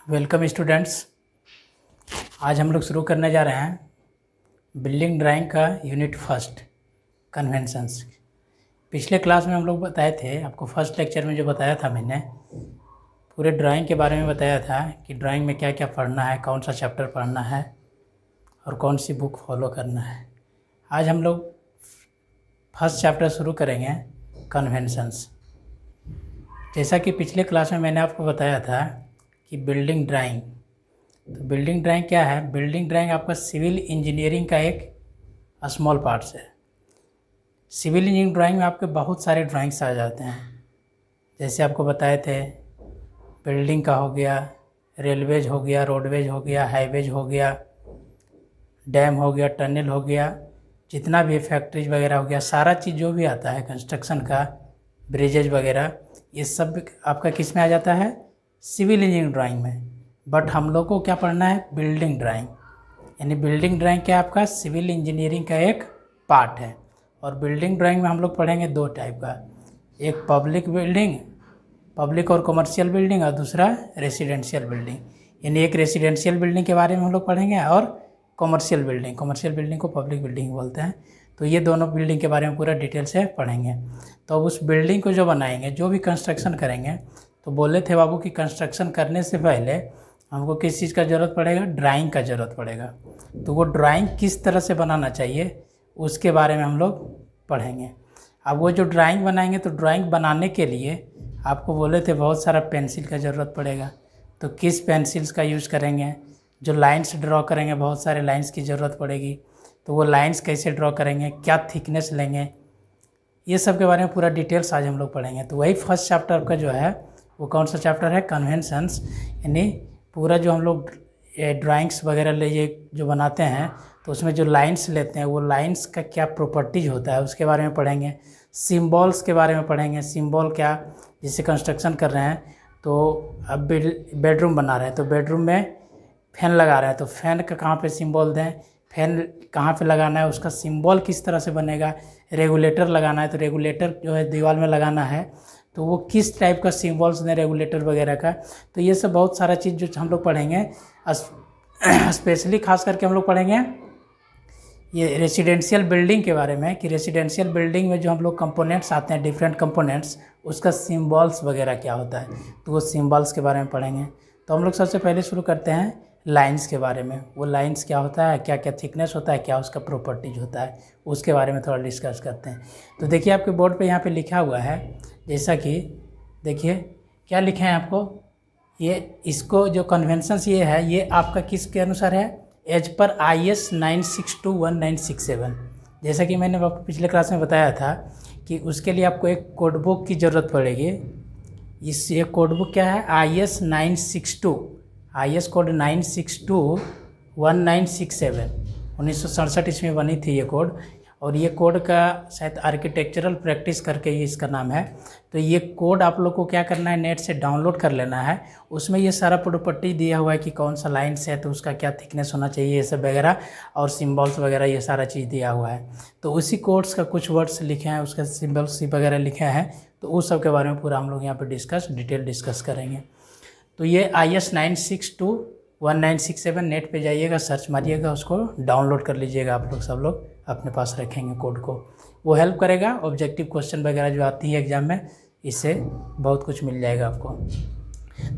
Welcome students. आज हम लोग शुरू करने जा रहे हैं बिल्डिंग ड्राइंग का यूनिट फर्स्ट कन्वेंशंस। पिछले क्लास में हम लोग बताए थे, आपको फर्स्ट लेक्चर में जो बताया था मैंने पूरे ड्राइंग के बारे में बताया था कि ड्राइंग में क्या क्या पढ़ना है, कौन सा चैप्टर पढ़ना है और कौन सी बुक फॉलो करना है। आज हम लोग फर्स्ट चैप्टर शुरू करेंगे कन्वेंशंस। जैसा कि पिछले क्लास में मैंने आपको बताया था कि बिल्डिंग ड्राइंग, तो बिल्डिंग ड्राइंग क्या है? बिल्डिंग ड्राइंग आपका सिविल इंजीनियरिंग का एक स्मॉल पार्ट्स है। सिविल इंजीनियरिंग ड्राइंग में आपके बहुत सारे ड्राइंग्स आ जाते हैं। जैसे आपको बताए थे बिल्डिंग का हो गया, रेलवेज हो गया, रोडवेज हो गया, हाईवेज हो गया, डैम हो गया, टनल हो गया, जितना भी फैक्ट्रीज वगैरह हो गया, सारा चीज़ जो भी आता है कंस्ट्रक्शन का, ब्रिजेज वगैरह, ये सब आपका किस में आ जाता है? सिविल इंजीनियरिंग ड्राइंग में। बट हम लोग को क्या पढ़ना है? Building drawing. यानी बिल्डिंग ड्राइंग क्या आपका सिविल इंजीनियरिंग का एक पार्ट है। और बिल्डिंग ड्राइंग में हम लोग पढ़ेंगे दो टाइप का, एक पब्लिक बिल्डिंग, पब्लिक और कमर्शियल बिल्डिंग, और दूसरा रेसिडेंशियल बिल्डिंग। यानी एक रेसिडेंशियल बिल्डिंग के बारे में हम लोग पढ़ेंगे और कमर्शियल बिल्डिंग को पब्लिक बिल्डिंग बोलते हैं। तो ये दोनों बिल्डिंग के बारे में पूरा डिटेल से पढ़ेंगे। तो अब उस बिल्डिंग को जो बनाएंगे, जो भी कंस्ट्रक्शन करेंगे, तो बोले थे बाबू कि कंस्ट्रक्शन करने से पहले हमको किस चीज़ का ज़रूरत पड़ेगा? ड्राइंग का ज़रूरत पड़ेगा। तो वो ड्राइंग किस तरह से बनाना चाहिए उसके बारे में हम लोग पढ़ेंगे। अब वो जो ड्राइंग बनाएंगे, तो ड्राइंग बनाने के लिए आपको बोले थे बहुत सारा पेंसिल का ज़रूरत पड़ेगा। तो किस पेंसिल्स का यूज़ करेंगे? जो लाइन्स ड्रॉ करेंगे, बहुत सारे लाइन्स की ज़रूरत पड़ेगी। तो वो लाइन्स कैसे ड्रॉ करेंगे, क्या थिकनेस लेंगे, ये सब के बारे में पूरा डिटेल्स आज हम लोग पढ़ेंगे। तो वही फर्स्ट चैप्टर का जो है वो कौन सा चैप्टर है? कन्वेंशंस। यानी पूरा जो हम लोग ड्राइंग्स वगैरह ले जो बनाते हैं, तो उसमें जो लाइन्स लेते हैं, वो लाइन्स का क्या प्रॉपर्टीज होता है उसके बारे में पढ़ेंगे। सिम्बॉल्स के बारे में पढ़ेंगे। सिम्बॉल क्या, जिससे कंस्ट्रक्शन कर रहे हैं, तो अब बेडरूम बना रहे हैं, तो बेडरूम में फैन लगा रहे हैं, तो फैन का कहाँ पे सिंबल दें, फैन कहाँ पे लगाना है, उसका सिंबल किस तरह से बनेगा। रेगुलेटर लगाना है, तो रेगुलेटर जो है दीवार में लगाना है, तो वो किस टाइप का सिंबल्स दें रेगुलेटर वगैरह का। तो ये सब बहुत सारा चीज़ जो हम लोग पढ़ेंगे। स्पेशली खास करके हम लोग पढ़ेंगे ये रेसिडेंशियल बिल्डिंग के बारे में, कि रेसिडेंशियल बिल्डिंग में जो हम लोग कंपोनेंट्स आते हैं, डिफरेंट कंपोनेंट्स, उसका सिंबल्स वगैरह क्या होता है, तो वो सिंबल्स के बारे में पढ़ेंगे। तो हम लोग सबसे पहले शुरू करते हैं लाइंस के बारे में। वो लाइंस क्या होता है, क्या क्या थिकनेस होता है, क्या उसका प्रॉपर्टीज होता है, उसके बारे में थोड़ा डिस्कस करते हैं। तो देखिए आपके बोर्ड पे यहाँ पे लिखा हुआ है, जैसा कि देखिए क्या लिखे हैं आपको, ये इसको जो कन्वेंशंस ये है, ये आपका किसके अनुसार है? As per IS 9621-967। जैसा कि मैंने आपको पिछले क्लास में बताया था कि उसके लिए आपको एक कोड बुक की ज़रूरत पड़ेगी। ये कोड बुक क्या है? IS 962, IS कोड 9621967, 1967 इसमें बनी थी ये कोड। और ये कोड का शायद आर्किटेक्चरल प्रैक्टिस करके ये इसका नाम है। तो ये कोड आप लोग को क्या करना है? नेट से डाउनलोड कर लेना है। उसमें ये सारा प्रॉपर्टी दिया हुआ है कि कौन सा लाइन्स है, तो उसका क्या थिकनेस होना चाहिए, ये सब वगैरह, और सिम्बल्स वगैरह, ये सारा चीज़ दिया हुआ है। तो उसी कोड्स का कुछ वर्ड्स लिखे हैं, उसका सिम्बल्स वगैरह लिखे हैं, तो उस सब के बारे में पूरा हम लोग यहाँ पर डिटेल डिस्कस करेंगे। तो ये IS 9621967 नेट पे जाइएगा, सर्च मारिएगा, उसको डाउनलोड कर लीजिएगा। आप लोग सब लोग अपने पास रखेंगे कोड को, वो हेल्प करेगा। ऑब्जेक्टिव क्वेश्चन वगैरह जो आती है एग्जाम में, इससे बहुत कुछ मिल जाएगा आपको।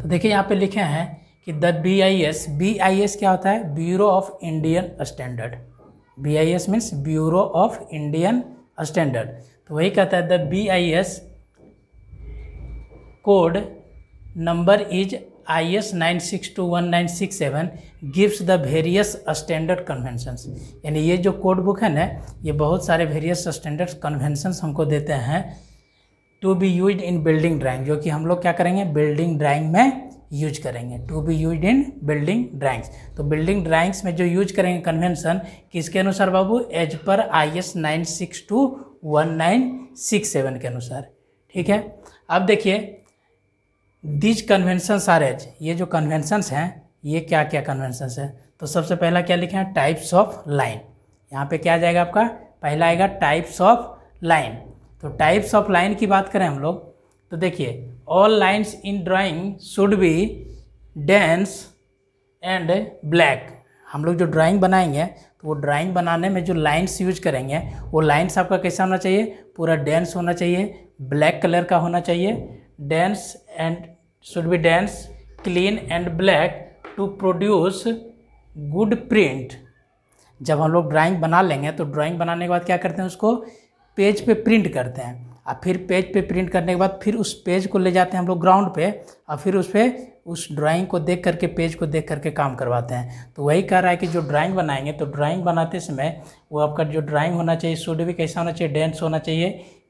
तो देखिए यहाँ पे लिखे हैं कि द BIS क्या होता है? Bureau of Indian standard. BIS means bureau of Indian standard. तो वही कहता है the BIS code number is IS 9621967 gives the various standard conventions. यानी ये जो कोड बुक है ना, ये बहुत सारे वेरियस स्टैंडर्ड कन्वेंशंस हमको देते हैं to be used in building drawing, जो कि हम लोग क्या करेंगे? बिल्डिंग ड्राइंग में यूज करेंगे। To be used in building drawings. तो बिल्डिंग ड्राइंग्स में जो यूज करेंगे कन्वेंशन, किसके अनुसार बाबू? एज पर IS 9621967 के अनुसार। ठीक है, अब देखिए दीज कन्वेंशंस आर एज, ये जो कन्वेंशंस हैं, ये क्या क्या कन्वेंशंस हैं? तो सबसे पहला क्या लिखे हैं? Types of line. यहाँ पे क्या आ जाएगा आपका? पहला आएगा टाइप्स ऑफ लाइन। तो टाइप्स ऑफ लाइन की बात करें हम लोग, तो देखिए all lines in drawing should be dense and black. हम लोग जो ड्राइंग बनाएंगे तो वो ड्राइंग बनाने में जो लाइन्स यूज करेंगे वो लाइन्स आपका कैसा होना चाहिए, पूरा डेंस होना चाहिए, ब्लैक कलर का होना चाहिए। Dense and should be dense, clean and black to produce good print. जब हम लोग ड्राइंग बना लेंगे तो ड्राइंग बनाने के बाद क्या करते हैं, उसको पेज पे प्रिंट करते हैं, और फिर पेज पे प्रिंट करने के बाद फिर उस पेज को ले जाते हैं हम लोग ग्राउंड पे, और फिर उस पर उस ड्राइंग को देख करके, पेज को देख करके काम करवाते हैं। तो वही कह रहा है कि जो ड्राइंग बनाएंगे तो ड्राइंग बनाते समय वो आपका जो ड्राइंग होना चाहिए शुड भी कैसा होना चाहिए, डेंस होना चाहिए,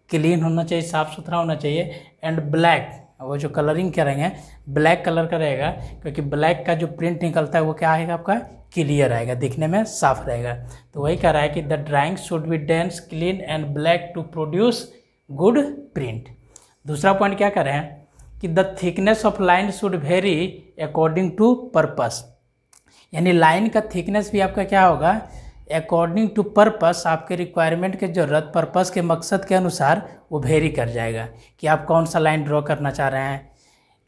क्लीन होना चाहिए, साफ़ सुथरा होना चाहिए, एंड ब्लैक, वो जो कलरिंग करेंगे ब्लैक कलर का रहेगा, क्योंकि ब्लैक का जो प्रिंट निकलता है वो क्या आएगा आपका, क्लियर आएगा, दिखने में साफ रहेगा। तो वही कह रहा है कि the drawing should be dense, clean and black to produce good print. दूसरा पॉइंट क्या कर रहे हैं कि the thickness of line should vary according to purpose, यानी लाइन का थिकनेस भी आपका क्या होगा, अकॉर्डिंग टू पर्पस, आपके रिक्वायरमेंट के ज़रूरत, पर्पस के मकसद के अनुसार वो वेरी कर जाएगा कि आप कौन सा लाइन ड्रॉ करना चाह रहे हैं,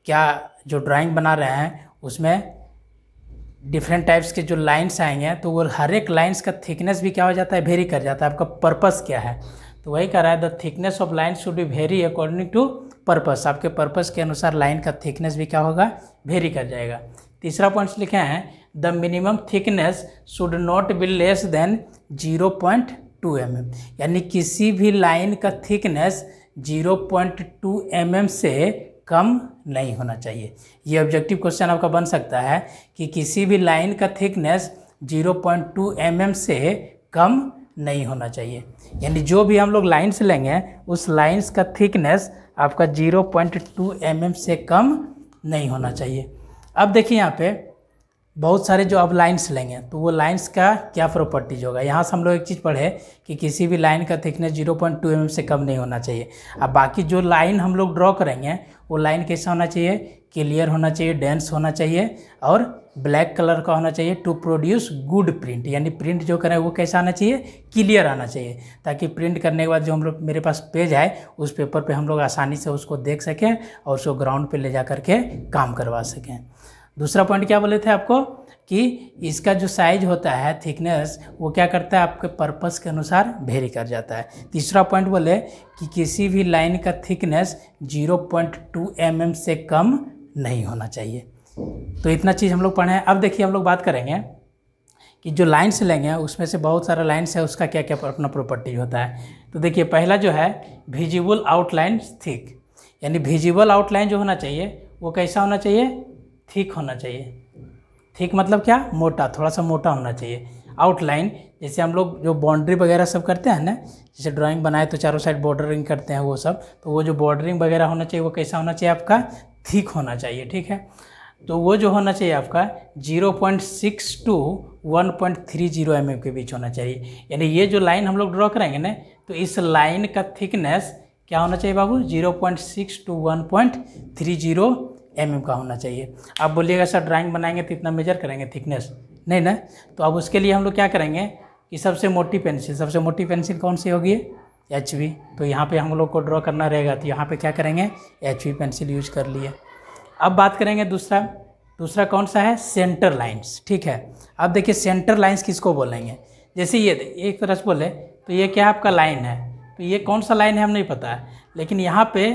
क्या जो ड्राइंग बना रहे हैं उसमें डिफरेंट टाइप्स के जो लाइन्स आएंगे तो वो हर एक लाइन्स का थिकनेस भी क्या हो जाता है, वेरी कर जाता है, आपका पर्पस क्या है। तो वही कह रहा है the thickness of line should be vary according to purpose, आपके पर्पस के अनुसार लाइन का थिकनेस भी क्या होगा, वेरी कर जाएगा। तीसरा पॉइंट लिखे हैं the minimum thickness should not be less than 0.2 mm, यानी किसी भी लाइन का थिकनेस 0.2 mm से कम नहीं होना चाहिए। ये ऑब्जेक्टिव क्वेश्चन आपका बन सकता है कि किसी भी लाइन का थिकनेस 0.2 mm से कम नहीं होना चाहिए, यानी जो भी हम लोग लाइन्स लेंगे उस लाइन्स का थिकनेस आपका 0.2 mm से कम नहीं होना चाहिए। अब देखिए यहाँ पे बहुत सारे जो अब लाइन्स लेंगे तो वो लाइन्स का क्या प्रॉपर्टीज होगा। यहाँ से हम लोग एक चीज़ पढ़े कि किसी भी लाइन का थिकनेस 0.2 mm से कम नहीं होना चाहिए। अब बाकी जो लाइन हम लोग ड्रॉ करेंगे वो लाइन कैसा होना चाहिए, क्लियर होना चाहिए, डेंस होना चाहिए और ब्लैक कलर का होना चाहिए टू प्रोड्यूस गुड प्रिंट, यानी प्रिंट जो करें वो कैसा आना चाहिए, क्लियर आना चाहिए, ताकि प्रिंट करने के बाद जो हम लोग मेरे पास पेज है उस पेपर पे हम लोग आसानी से उसको देख सकें और उसको ग्राउंड पे ले जा करके काम करवा सकें। दूसरा पॉइंट क्या बोले थे आपको कि इसका जो साइज होता है, थिकनेस, वो क्या करता है, आपके पर्पस के अनुसार वेरी कर जाता है। तीसरा पॉइंट बोले कि किसी भी लाइन का थिकनेस 0.2 mm से कम नहीं होना चाहिए। तो इतना चीज़ हम लोग पढ़े हैं। अब देखिए हम लोग बात करेंगे कि जो लाइन्स लेंगे उसमें से बहुत सारा लाइन्स है, उसका क्या क्या अपना प्रॉपर्टी होता है। तो देखिए पहला जो है विजिबल आउटलाइन थिक, यानी विजिबल आउटलाइन जो होना चाहिए वो कैसा होना चाहिए, थिक होना चाहिए। थिक मतलब क्या, मोटा, थोड़ा सा मोटा होना चाहिए। आउटलाइन जैसे हम लोग जो बाउंड्री वगैरह सब करते हैं ना, जैसे ड्राइंग बनाए तो चारों साइड बॉर्डरिंग करते हैं वो सब, तो वो जो बॉर्डरिंग वगैरह होना चाहिए वो कैसा होना चाहिए, आपका थिक होना चाहिए, ठीक है। तो वो जो होना चाहिए आपका 0.6 to 1.30 mm के बीच होना चाहिए। यानी ये जो लाइन हम लोग ड्रॉ कराएंगे ना तो इस लाइन का थिकनेस क्या होना चाहिए बाबू, 0.6 to 1.30 mm का होना चाहिए। आप बोलिएगा सर ड्राइंग बनाएंगे तो इतना मेजर करेंगे थिकनेस, नहीं ना। तो अब उसके लिए हम लोग क्या करेंगे कि सबसे मोटी पेंसिल कौन सी होगी, HB। तो यहाँ पे हम लोग को ड्रॉ करना रहेगा तो यहाँ पे क्या करेंगे, HB पेंसिल यूज कर लिए। अब बात करेंगे दूसरा कौन सा है, सेंटर लाइंस, ठीक है। अब देखिए सेंटर लाइंस किसको बोलेंगे, जैसे ये एक तरह से बोले तो ये क्या आपका लाइन है, तो ये कौन सा लाइन है हम नहीं पता है, लेकिन यहाँ पे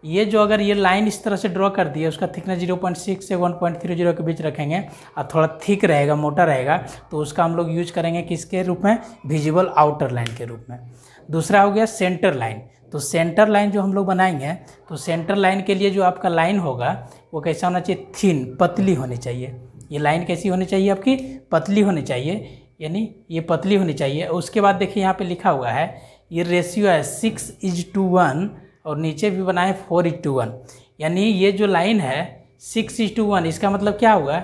ये जो अगर ये लाइन इस तरह से ड्रॉ कर दिए उसका थिकनेस 0.6 से 1.30 के बीच रखेंगे और थोड़ा थिक रहेगा, मोटा रहेगा, तो उसका हम लोग यूज करेंगे किसके रूप में, विजिबल आउटर लाइन के रूप में। दूसरा हो गया सेंटर लाइन। तो सेंटर लाइन जो हम लोग बनाएंगे तो सेंटर लाइन के लिए जो आपका लाइन होगा वो कैसा होना चाहिए, थिन, पतली होनी चाहिए। ये लाइन कैसी होनी चाहिए आपकी, पतली होनी चाहिए, यानी ये पतली होनी चाहिए। उसके बाद देखिए यहाँ पे लिखा हुआ है ये रेशियो है 6:1 और नीचे भी बना है 4:1, यानी ये जो लाइन है 6:1, इसका मतलब क्या हुआ,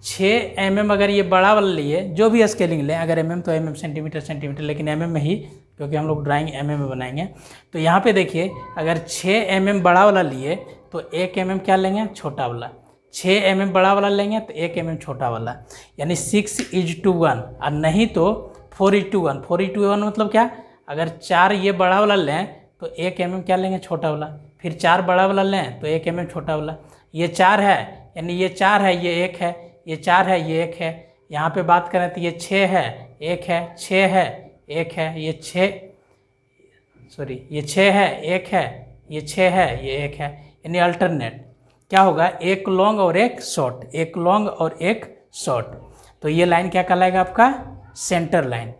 6 mm अगर ये बड़ा वाला लिए, जो भी स्केलिंग लें, अगर mm तो mm, सेंटीमीटर, लेकिन mm में ही, क्योंकि हम लोग ड्राइंग mm में बनाएंगे। तो यहाँ पे देखिए अगर 6 mm बड़ा वाला लिए तो 1 mm क्या लेंगे, छोटा वाला, 6 mm बड़ा वाला लेंगे तो 1 mm छोटा वाला, यानी 6:1, और नहीं तो 4:1 मतलब क्या, अगर 4 ये बड़ा वाला लें तो 1 mm क्या लेंगे, छोटा वाला, फिर 4 बड़ा वाला लें तो 1 mm छोटा वाला। ये 4 है, यानी ये 4 है, ये 1 है, ये 4 है, ये 1 है। यहाँ पे बात करें तो ये 6 है, 1 है, 6 है, 1 है, ये 6 ये 6 है, 1 है, ये 6 है, ये 1 है। यानी अल्टरनेट क्या होगा, एक लॉन्ग और एक शॉर्ट, एक लॉन्ग और एक शॉर्ट। तो ये लाइन क्या कहलाएगा आपका, सेंटर लाइन।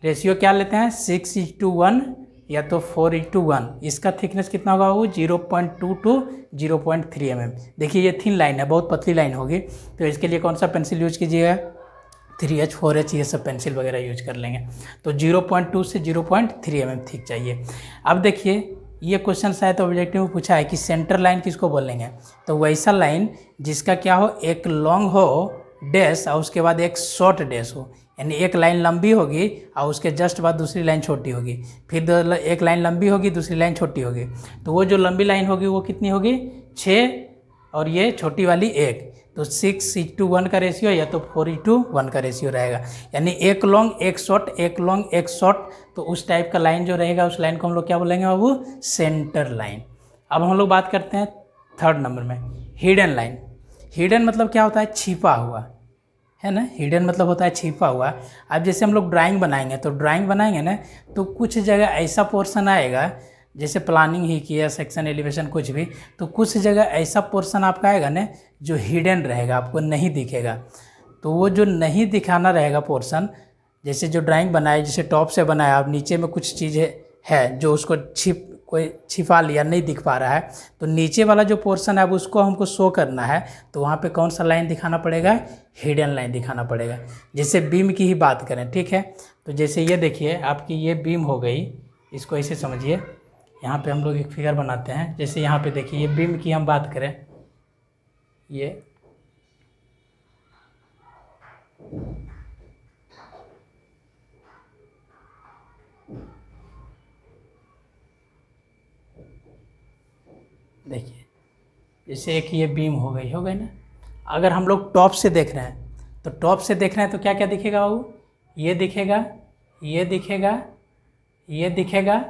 रेशियो क्या लेते हैं, 6:1 या तो 4:1। इसका थिकनेस कितना होगा वो 0.2 to 0.3 mm। देखिए ये थिन लाइन है, बहुत पतली लाइन होगी, तो इसके लिए कौन सा पेंसिल यूज कीजिएगा, 3H 4H ये सब पेंसिल वगैरह यूज कर लेंगे। तो 0.2 से 0.3 mm थिक चाहिए। अब देखिए ये क्वेश्चन शायद ऑब्जेक्टिव में पूछा है कि सेंटर लाइन किसको बोलेंगे, तो वैसा लाइन जिसका क्या हो, एक लॉन्ग हो डैश और उसके बाद एक शॉर्ट डैश हो, यानी एक लाइन लंबी होगी और उसके जस्ट बाद दूसरी लाइन छोटी होगी, फिर एक लाइन लंबी होगी दूसरी लाइन छोटी होगी। तो वो जो लंबी लाइन होगी वो कितनी होगी, 6, और ये छोटी वाली 1। तो 6:1 का रेशियो या तो 4:1 का रेशियो रहेगा, यानी एक लॉन्ग एक शॉर्ट, एक लॉन्ग एक शॉर्ट। तो उस टाइप का लाइन जो रहेगा उस लाइन को हम लोग क्या बोलेंगे बाबू, सेंटर लाइन। अब हम लोग बात करते हैं 3rd नंबर में, हिडन लाइन। हिडन मतलब क्या होता है, छिपा हुआ, है ना। हिडन मतलब होता है छिपा हुआ। अब जैसे हम लोग ड्राइंग बनाएंगे, तो ड्राइंग बनाएंगे ना तो कुछ जगह ऐसा पोर्शन आएगा, जैसे प्लानिंग ही किया, सेक्शन एलिवेशन कुछ भी, तो कुछ जगह ऐसा पोर्शन आपका आएगा ना जो हिडन रहेगा, आपको नहीं दिखेगा। तो वो जो नहीं दिखाना रहेगा पोर्शन, जैसे जो ड्राइंग बनाए, जैसे टॉप से बनाया, अब नीचे में कुछ चीज़ें है जो उसको कोई छिपा लिया, नहीं दिख पा रहा है, तो नीचे वाला जो पोर्शन है अब उसको हमको शो करना है, तो वहाँ पे कौन सा लाइन दिखाना पड़ेगा, हिडन लाइन दिखाना पड़ेगा। जैसे बीम की ही बात करें, ठीक है, तो जैसे ये देखिए आपकी ये बीम हो गई, इसको ऐसे समझिए। यहाँ पे हम लोग एक फिगर बनाते हैं, जैसे यहाँ पे देखिए ये बीम की हम बात करें, ये देखिए जैसे एक ये बीम हो गई ना। अगर हम लोग टॉप से देख रहे हैं, तो टॉप से देख रहे हैं तो क्या क्या दिखेगा बाबू, ये दिखेगा, ये दिखेगा, ये दिखेगा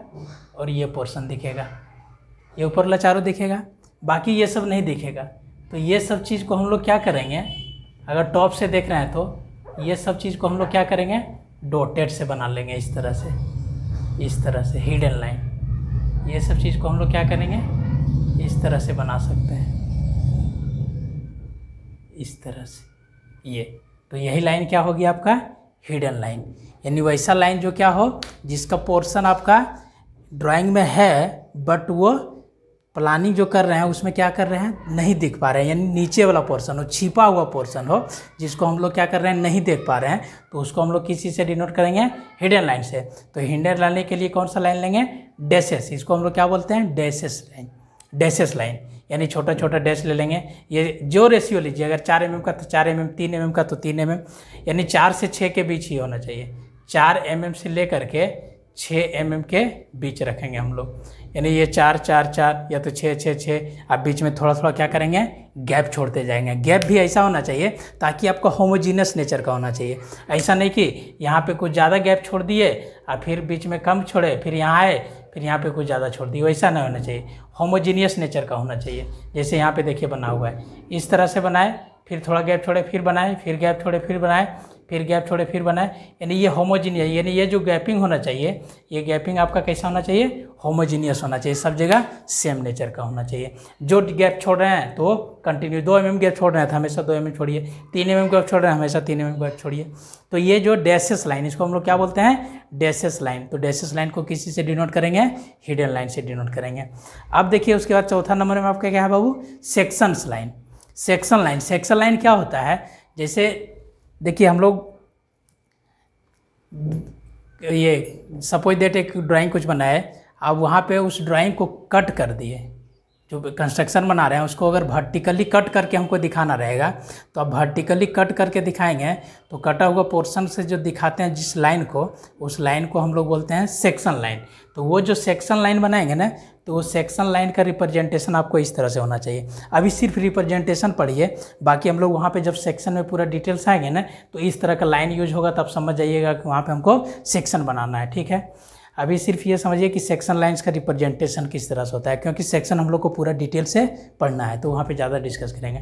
और ये पोर्शन दिखेगा, ये ऊपर वाला चारों दिखेगा, बाकी ये सब नहीं दिखेगा। तो ये सब चीज़ को हम लोग क्या करेंगे, अगर टॉप से देख रहे हैं तो ये सब चीज़ को हम लोग क्या करेंगे, डॉटेड से बना लेंगे, इस तरह से, इस तरह से हिडन लाइन। ये सब चीज़ को हम लोग क्या करेंगे, इस तरह से बना सकते हैं, इस तरह से ये। तो यही लाइन क्या होगी आपका, हिडन लाइन। यानी वैसा लाइन जो क्या हो, जिसका पोर्शन आपका ड्राइंग में है बट वो प्लानिंग जो कर रहे हैं उसमें क्या कर रहे हैं, नहीं दिख पा रहे हैं, यानी नीचे वाला पोर्शन हो, छिपा हुआ पोर्शन हो, जिसको हम लोग क्या कर रहे हैं, नहीं देख पा रहे हैं, तो उसको हम लोग किस चीज़ से डिनोट करेंगे, हिडन लाइन से। तो हिडन लाइन के लिए कौन सा लाइन लेंगे, डैशेस। इसको हम लोग क्या बोलते हैं, डैशेस लाइन, डैशेस लाइन, यानी छोटा छोटा डैश ले लेंगे। ये जो रेशियो लीजिए, अगर 4 mm का तो 4 mm, 3 mm का तो 3 mm, यानी 4 से 6 के बीच ही होना चाहिए। 4 mm से लेकर के 6 mm के बीच रखेंगे हम लोग, यानी ये 4 4 4 या तो 6 6 6। आप बीच में थोड़ा थोड़ा क्या करेंगे, गैप छोड़ते जाएंगे। गैप भी ऐसा होना चाहिए ताकि आपका होमोजीनियस नेचर का होना चाहिए। ऐसा नहीं कि यहाँ पे कुछ ज़्यादा गैप छोड़ दिए और फिर बीच में कम छोड़े, फिर यहाँ आए, फिर यहाँ पे कुछ ज़्यादा छोड़ दिए, वैसा नहीं होना चाहिए। होमोजीनियस नेचर का होना चाहिए। जैसे यहाँ पे देखिए बना हुआ है, इस तरह से बनाए, फिर थोड़ा गैप छोड़े, फिर बनाए, फिर गैप छोड़े, फिर बनाए, फिर गैप छोड़े, फिर बनाए, यानी ये होमोजीनियस, यानी ये जो गैपिंग होना चाहिए, ये गैपिंग आपका कैसा होना चाहिए, होमोजीनियस होना चाहिए, सब जगह सेम नेचर का होना चाहिए। जो गैप छोड़ रहे हैं तो कंटिन्यू 2 mm गैप छोड़ रहे हैं तो हमेशा 2 mm छोड़िए, 3 mm गैप छोड़ रहे हैं हमेशा 3 mm गैप छोड़िए। तो ये जो डैशेस लाइन, इसको हम लोग क्या बोलते हैं, डैशेस लाइन। तो डैशेस लाइन को किसी से डिनोट करेंगे, हिडन लाइन से डिनोट करेंगे। अब देखिए उसके बाद चौथा नंबर में आपका क्या है बाबू, sections line. Section line, section line क्या होता है, जैसे देखिए हम लोग ये सपोज दैट एक ड्राइंग कुछ बनाए, अब वहाँ पे उस ड्राइंग को कट कर दिए, जो कंस्ट्रक्शन बना रहे हैं उसको अगर वर्टिकली कट करके हमको दिखाना रहेगा, तो अब वर्टिकली कट करके दिखाएंगे तो कटा हुआ पोर्शन से जो दिखाते हैं जिस लाइन को, उस लाइन को हम लोग बोलते हैं सेक्शन लाइन। तो वो जो सेक्शन लाइन बनाएंगे ना, तो वो सेक्शन लाइन का रिप्रेजेंटेशन आपको इस तरह से होना चाहिए। अभी सिर्फ रिप्रेजेंटेशन पढ़िए, बाकी हम लोग वहाँ पे जब सेक्शन में पूरा डिटेल्स आएंगे ना, तो इस तरह का लाइन यूज होगा, तब समझ जाइएगा कि वहाँ पे हमको सेक्शन बनाना है, ठीक है। अभी सिर्फ ये समझिए कि सेक्शन लाइंस का रिप्रेजेंटेशन किस तरह से होता है, क्योंकि सेक्शन हम लोग को पूरा डिटेल से पढ़ना है तो वहाँ पे ज़्यादा डिस्कस करेंगे।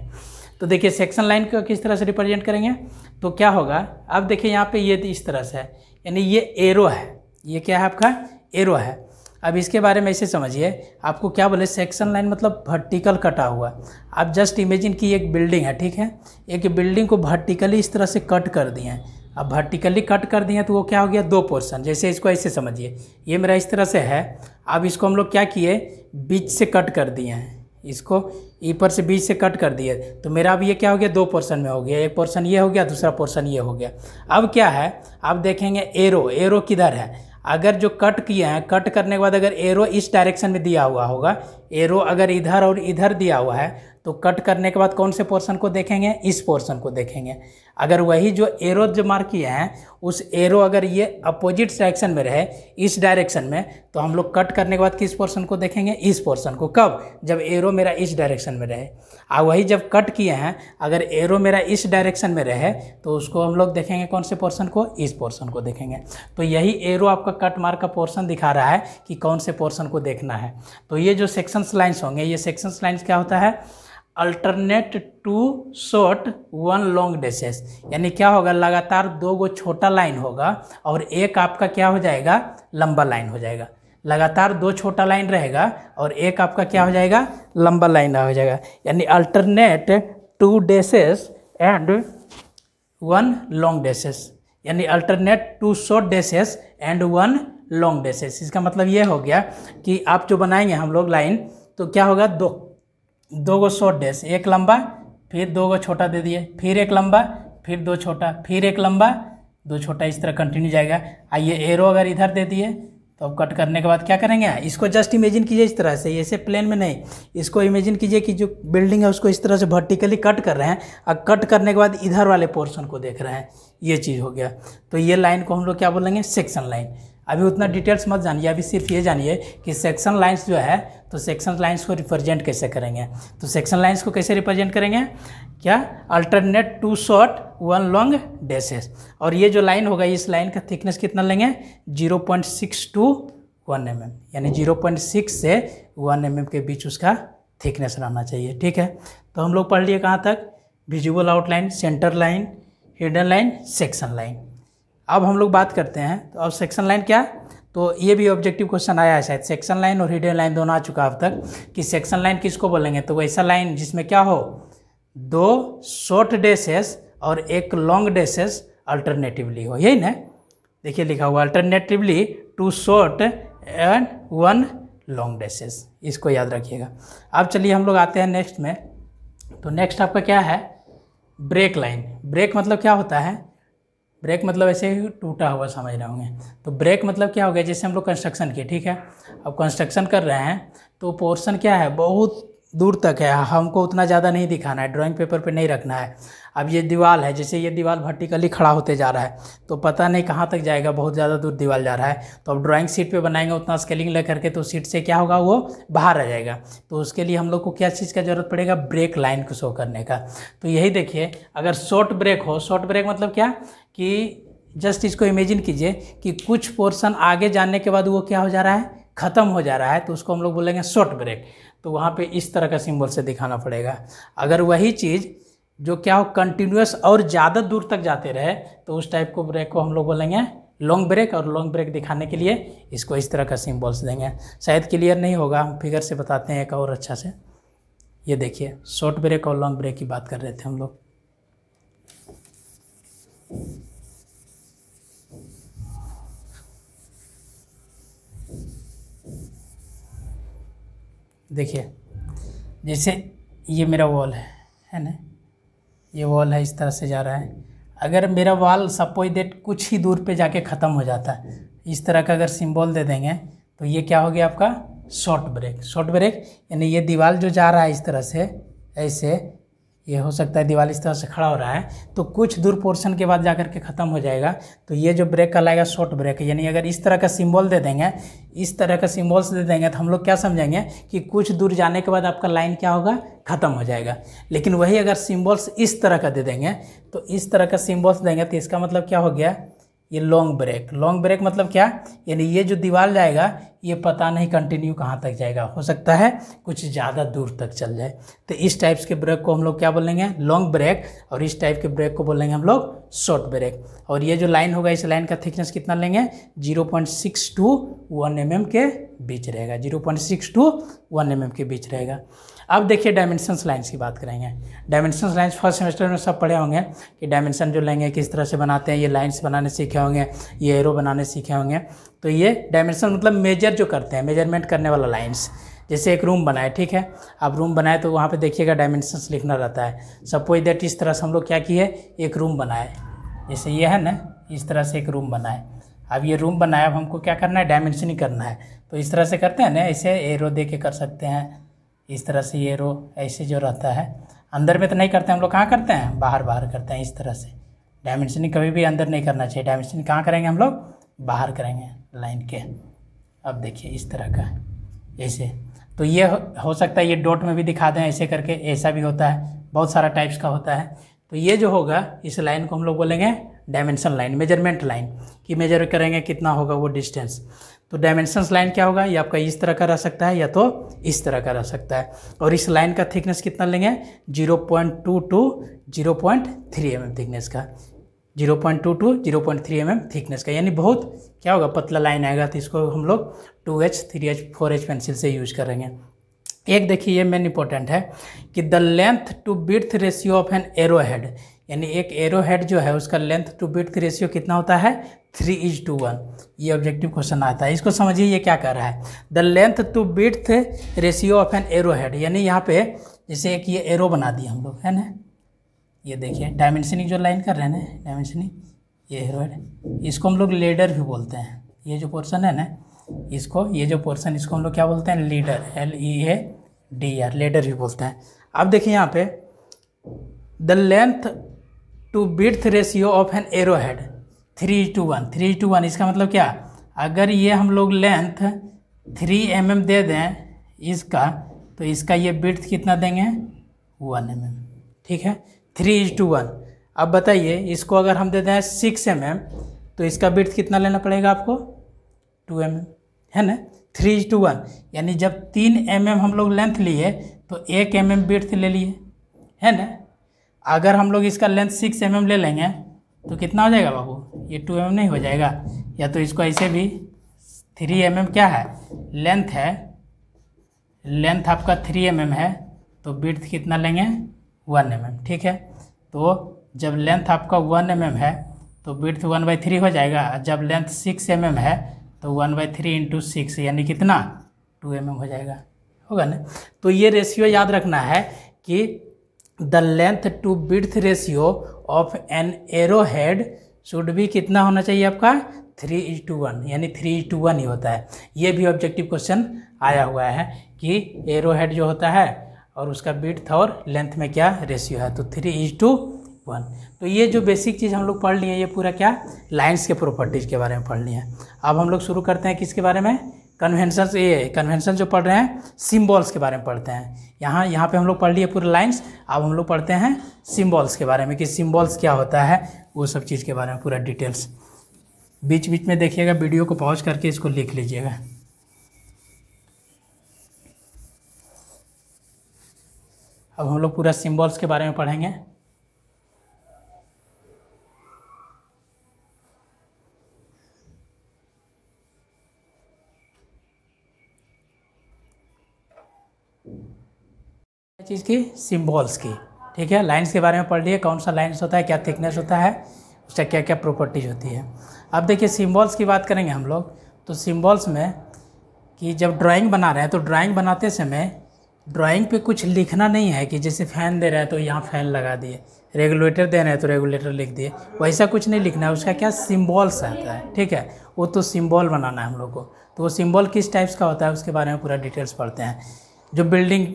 तो देखिए सेक्शन लाइन को किस तरह से रिप्रेजेंट करेंगे, तो क्या होगा, अब देखिए यहाँ पे ये इस तरह से है, यानी ये एरो है, ये क्या है आपका एरो है। अब इसके बारे में ऐसे समझिए, आपको क्या बोले, सेक्शन लाइन मतलब वर्टिकल कटा हुआ। आप जस्ट इमेजिन की एक बिल्डिंग है, ठीक है, एक बिल्डिंग को वर्टिकली इस तरह से कट कर दिए हैं। अब वर्टिकली कट कर दिए तो वो क्या हो गया, दो पोर्शन। जैसे इसको ऐसे समझिए, ये मेरा इस तरह से है, अब इसको हम लोग क्या किए, बीच से कट कर दिए हैं, इसको ऊपर से बीच से कट कर दिए, तो मेरा अब ये क्या हो गया, दो पोर्शन में हो गया, एक पोर्शन ये हो गया, दूसरा पोर्शन ये हो गया। अब क्या है, आप देखेंगे एरो किधर है, अगर जो कट किए हैं, कट करने के बाद अगर एरो इस डायरेक्शन में दिया हुआ होगा, एरो अगर इधर और इधर दिया हुआ है, तो कट करने के बाद कौन से पोर्शन को देखेंगे, इस पोर्शन को देखेंगे। अगर वही जो एरो जो मार्क किए हैं, उस एरो अगर ये अपोजिट डायरेक्शन में रहे, इस डायरेक्शन में, तो हम लोग कट करने के बाद किस पोर्शन को देखेंगे, इस पोर्शन को। कब, जब एरो मेरा इस डायरेक्शन में रहे। और वही जब कट किए हैं, अगर एरो मेरा इस डायरेक्शन में रहे, तो उसको हम लोग देखेंगे कौन से पोर्शन को, इस पोर्शन को देखेंगे। तो यही एरो आपका कट मार्क का पोर्शन दिखा रहा है कि कौन से पोर्शन को देखना है। तो ये जो सेक्शंस लाइन्स होंगे, ये सेक्शंस लाइन्स क्या होता है, alternate two short one long dashes, यानी क्या होगा, लगातार दो गो छोटा लाइन होगा और एक आपका क्या हो जाएगा, लंबा लाइन हो जाएगा। लगातार दो छोटा लाइन रहेगा और एक आपका क्या हो जाएगा, लंबा लाइन हो जाएगा, यानी alternate two dashes and one long dashes, यानी alternate two short dashes and one long dashes. इसका मतलब ये हो गया कि आप जो बनाएंगे हम लोग लाइन, तो क्या होगा, दो गो शॉर्ट डैश, एक लंबा, फिर दो गो छोटा दे दिए, फिर एक लंबा, फिर दो छोटा, फिर एक लंबा, दो छोटा, इस तरह कंटिन्यू जाएगा। आइए एरो अगर इधर दे दिए, तो अब कट करने के बाद क्या करेंगे, इसको जस्ट इमेजिन कीजिए इस तरह से, ऐसे प्लेन में नहीं, इसको इमेजिन कीजिए कि जो बिल्डिंग है उसको इस तरह से वर्टिकली कट कर रहे हैं, और कट करने के बाद इधर वाले पोर्शन को देख रहे हैं, ये चीज़ हो गया। तो ये लाइन को हम लोग क्या बोलेंगे, सेक्शन लाइन। अभी उतना डिटेल्स मत जानिए, अभी सिर्फ ये जानिए कि सेक्शन लाइंस जो है, तो सेक्शन लाइंस को रिप्रेजेंट कैसे करेंगे। तो सेक्शन लाइंस को कैसे रिप्रेजेंट करेंगे, क्या, alternate two short one long dashes. और ये जो लाइन होगा, इस लाइन का थिकनेस कितना लेंगे, 0.6 to 1 mm, यानी 0.6 से 1 mm के बीच उसका थिकनेस रहना चाहिए, ठीक है। तो हम लोग पढ़ लिए कहाँ तक, visual outline, centre line, hidden line, section line. अब हम लोग बात करते हैं, तो अब सेक्शन लाइन क्या, तो ये भी ऑब्जेक्टिव क्वेश्चन आया है शायद, सेक्शन लाइन और हिडन लाइन दोनों आ चुका अब तक, कि सेक्शन लाइन किसको बोलेंगे, तो वैसा लाइन जिसमें क्या हो, दो शॉर्ट डैशेस और एक लॉन्ग डैशेस अल्टरनेटिवली हो, यही ना, देखिए लिखा हुआ alternatively two short and one long dashes, इसको याद रखिएगा। अब चलिए हम लोग आते हैं नेक्स्ट में। तो नेक्स्ट आपका क्या है, ब्रेक लाइन। ब्रेक मतलब क्या होता है, ब्रेक मतलब ऐसे ही टूटा हुआ समझ रहे होंगे। तो ब्रेक मतलब क्या हो गया, जैसे हम लोग कंस्ट्रक्शन किए, ठीक है, अब कंस्ट्रक्शन कर रहे हैं, तो पोर्शन क्या है, बहुत दूर तक है, हमको उतना ज़्यादा नहीं दिखाना है, ड्राइंग पेपर पे नहीं रखना है। अब ये दीवार है, जैसे ये दीवार वर्टिकली खड़ा होते जा रहा है, तो पता नहीं कहाँ तक जाएगा, बहुत ज़्यादा दूर दीवार जा रहा है। तो अब ड्राइंग शीट पे बनाएंगे उतना स्केलिंग लेकर के, तो शीट से क्या होगा, वो बाहर आ जाएगा। तो उसके लिए हम लोग को क्या चीज़ का ज़रूरत पड़ेगा, ब्रेक लाइन को शो करने का। तो यही देखिए, अगर शॉर्ट ब्रेक हो, शॉर्ट ब्रेक मतलब क्या, कि जस्ट इसको इमेजिन कीजिए कि कुछ पोर्शन आगे जाने के बाद वो क्या हो जा रहा है, ख़त्म हो जा रहा है, तो उसको हम लोग बोलेंगे शॉर्ट ब्रेक। तो वहाँ पे इस तरह का सिंबल से दिखाना पड़ेगा। अगर वही चीज़ जो क्या हो, कंटिन्यूस और ज़्यादा दूर तक जाते रहे, तो उस टाइप को ब्रेक को हम लोग बोलेंगे लॉन्ग ब्रेक। और लॉन्ग ब्रेक दिखाने के लिए इसको इस तरह का सिंबल्स देंगे। शायद क्लियर नहीं होगा, हम फिगर से बताते हैं एक और अच्छा से। ये देखिए, शॉर्ट ब्रेक और लॉन्ग ब्रेक की बात कर रहे थे हम लोग। देखिए, जैसे ये मेरा वॉल है ना, ये वॉल है, इस तरह से जा रहा है। अगर मेरा वॉल सपोज दैट कुछ ही दूर पे जाके ख़त्म हो जाता है, इस तरह का अगर सिंबल दे देंगे, तो ये क्या हो गया आपका, शॉर्ट ब्रेक। शॉर्ट ब्रेक यानी ये दीवार जो जा रहा है इस तरह से, ऐसे ये हो सकता है दीवार इस तरह से खड़ा हो रहा है, तो कुछ दूर पोर्शन के बाद जाकर के ख़त्म हो जाएगा। तो ये जो ब्रेक कहलाएगा शॉर्ट ब्रेक। यानी अगर इस तरह का सिंबल दे देंगे, इस तरह का सिंबल्स दे देंगे, तो हम लोग क्या समझेंगे कि कुछ दूर जाने के बाद आपका लाइन क्या होगा, ख़त्म हो जाएगा। लेकिन वही अगर सिंबल्स इस तरह का दे देंगे, तो इस तरह का सिंबल्स देंगे, तो इसका मतलब क्या हो गया, ये लॉन्ग ब्रेक। लॉन्ग ब्रेक मतलब क्या, यानी ये जो दीवार जाएगा ये पता नहीं कंटिन्यू कहाँ तक जाएगा, हो सकता है कुछ ज़्यादा दूर तक चल जाए। तो इस टाइप्स के ब्रेक को हम लोग क्या बोलेंगे, लॉन्ग ब्रेक, और इस टाइप के ब्रेक को बोलेंगे हम लोग शॉर्ट ब्रेक। और ये जो लाइन होगा इस लाइन का थिकनेस कितना लेंगे, 0.6 to 1 mm के बीच रहेगा, 0.6 to 1 mm के बीच रहेगा। अब देखिए डायमेंशंस लाइन्स की बात करेंगे। डायमेंशंस लाइन्स फर्स्ट सेमेस्टर में सब पढ़े होंगे कि डायमेंशन जो लेंगे किस तरह से बनाते हैं, ये लाइन्स बनाने सीखे होंगे, ये एरो बनाने सीखे होंगे। तो ये डायमेंशन मतलब मेजर जो करते हैं, मेजरमेंट करने वाला लाइन्स। जैसे एक रूम बनाए, ठीक है, आप रूम बनाए तो वहाँ पे देखिएगा डायमेंशंस लिखना रहता है। सपोज दैट इस तरह से हम लोग क्या किए, एक रूम बनाए, जैसे ये है ना, इस तरह से एक रूम बनाए। अब ये रूम बनाया, अब हमको क्या करना है, डायमेंशनिंग करना है। तो इस तरह से करते हैं ना, ऐसे एरो दे के कर सकते हैं, इस तरह से ये रो ऐसे जो रहता है। अंदर में तो नहीं करते हम लोग, कहाँ करते हैं, बाहर बाहर करते हैं इस तरह से। डायमेंशनिंग कभी भी अंदर नहीं करना चाहिए, डायमेंशनिंग कहाँ करेंगे हम लोग, बाहर करेंगे लाइन के। अब देखिए इस तरह का ऐसे, तो ये हो सकता है ये डॉट में भी दिखा दें ऐसे करके, ऐसा भी होता है, बहुत सारा टाइप्स का होता है। तो ये जो होगा इस लाइन को हम लोग बोलेंगे डायमेंशन लाइन, मेजरमेंट लाइन, कि मेजर करेंगे कितना होगा वो डिस्टेंस। तो डायमेंशंस लाइन क्या होगा, ये आपका इस तरह का रह सकता है या तो इस तरह का रह सकता है। और इस लाइन का थिकनेस कितना लेंगे, 0.2 to 0.3 mm थिकनेस का, 0.2 to 0.3 mm थिकनेस का, यानी बहुत क्या होगा, पतला लाइन आएगा। तो इसको हम लोग 2H 3H 4H पेंसिल से यूज करेंगे। एक देखिए ये मेन इंपॉर्टेंट है कि the length to width ratio of an arrow head, यानी एक एरो हेड जो है उसका लेंथ टू विड्थ रेशियो कितना होता है, 3:1। ये ऑब्जेक्टिव क्वेश्चन आता है, इसको समझिए ये क्या कर रहा है। The length to width ratio of an arrow head, यानी यहाँ पे जैसे एक ये एरो बना दिया हम लोग, है ना, ये देखिए डायमेंशनिंग जो लाइन कर रहे हैं ना, डायमेंशनिंग, ये एरो हेड, इसको हम लोग लीडर भी बोलते हैं। ये जो पोर्शन है ना, इसको, ये जो पोर्शन, इसको हम लोग क्या बोलते हैं, लीडर, LEADR, लीडर भी बोलते हैं। अब देखिए यहाँ पे the length to width ratio of an arrow head 3:1, 3:1, इसका मतलब क्या, अगर ये हम लोग लेंथ 3 mm दे दें इसका, तो इसका ये विड्थ कितना देंगे, 1 mm, ठीक है, 3:1। अब बताइए इसको अगर हम दे दें 6 mm, तो इसका विड्थ कितना लेना पड़ेगा आपको, 2 mm, है ना, 3:1। यानी जब 3 mm हम लोग लेंथ लिए तो 1 mm विड्थ ले लिए, है ना। अगर हम लोग इसका लेंथ 6 mm ले लेंगे तो कितना हो जाएगा बाबू, ये 2 mm नहीं हो जाएगा। या तो इसको ऐसे भी 3 mm क्या है, लेंथ है, लेंथ आपका 3 mm है, तो विड्थ कितना लेंगे, 1 mm, ठीक है। तो जब लेंथ आपका 1 mm है तो विड्थ 1/3 हो जाएगा। जब लेंथ 6 mm है तो 1/3 × 6 यानी कितना, 2 mm हो जाएगा, होगा ना। तो ये रेशियो याद रखना है कि the length to width ratio of an arrow head should भी कितना होना चाहिए आपका, 3:1, यानी 3:1 ही होता है। ये भी ऑब्जेक्टिव क्वेश्चन आया हुआ है कि एरो हेड जो होता है और उसका विड्थ और लेंथ में क्या रेशियो है, तो 3:1। तो ये जो बेसिक चीज़ हम लोग पढ़ लिए, ये पूरा क्या, लाइंस के प्रॉपर्टीज़ के बारे में पढ़ लिए। अब हम लोग शुरू करते हैं किसके बारे में, कन्वेंशन। ये कन्वेंशन जो पढ़ रहे हैं सिम्बॉल्स के बारे में पढ़ते हैं। यहाँ पे हम लोग पढ़ लिए पूरे लाइंस, अब हम लोग पढ़ते हैं सिम्बॉल्स के बारे में कि सिम्बॉल्स क्या होता है, वो सब चीज़ के बारे में पूरा डिटेल्स। बीच बीच में देखिएगा, वीडियो को पॉज करके इसको लिख लीजिएगा। अब हम लोग पूरा सिम्बॉल्स के बारे में पढ़ेंगे। चीज़ की, सिम्बॉल्स की, ठीक है। लाइंस के बारे में पढ़ लिए, कौन सा लाइंस होता है, क्या थिकनेस होता है, उसका क्या क्या प्रॉपर्टीज होती है। अब देखिए सिम्बॉल्स की बात करेंगे हम लोग। तो सिम्बॉल्स में कि जब ड्राइंग बना रहे हैं तो ड्राइंग बनाते समय ड्राइंग पे कुछ लिखना नहीं है कि जैसे फ़ैन दे रहा है तो यहाँ फ़ैन लगा दिए, रेगुलेटर दे रहे हैं तो रेगुलेटर लिख दिए, वैसा कुछ नहीं लिखना है। उसका क्या, सिम्बॉल्स आता है, ठीक है, वो तो सिम्बॉल बनाना है हम लोग को। तो वो सिम्बॉल किस टाइप्स का होता है उसके बारे में पूरा डिटेल्स पढ़ते हैं। जो बिल्डिंग,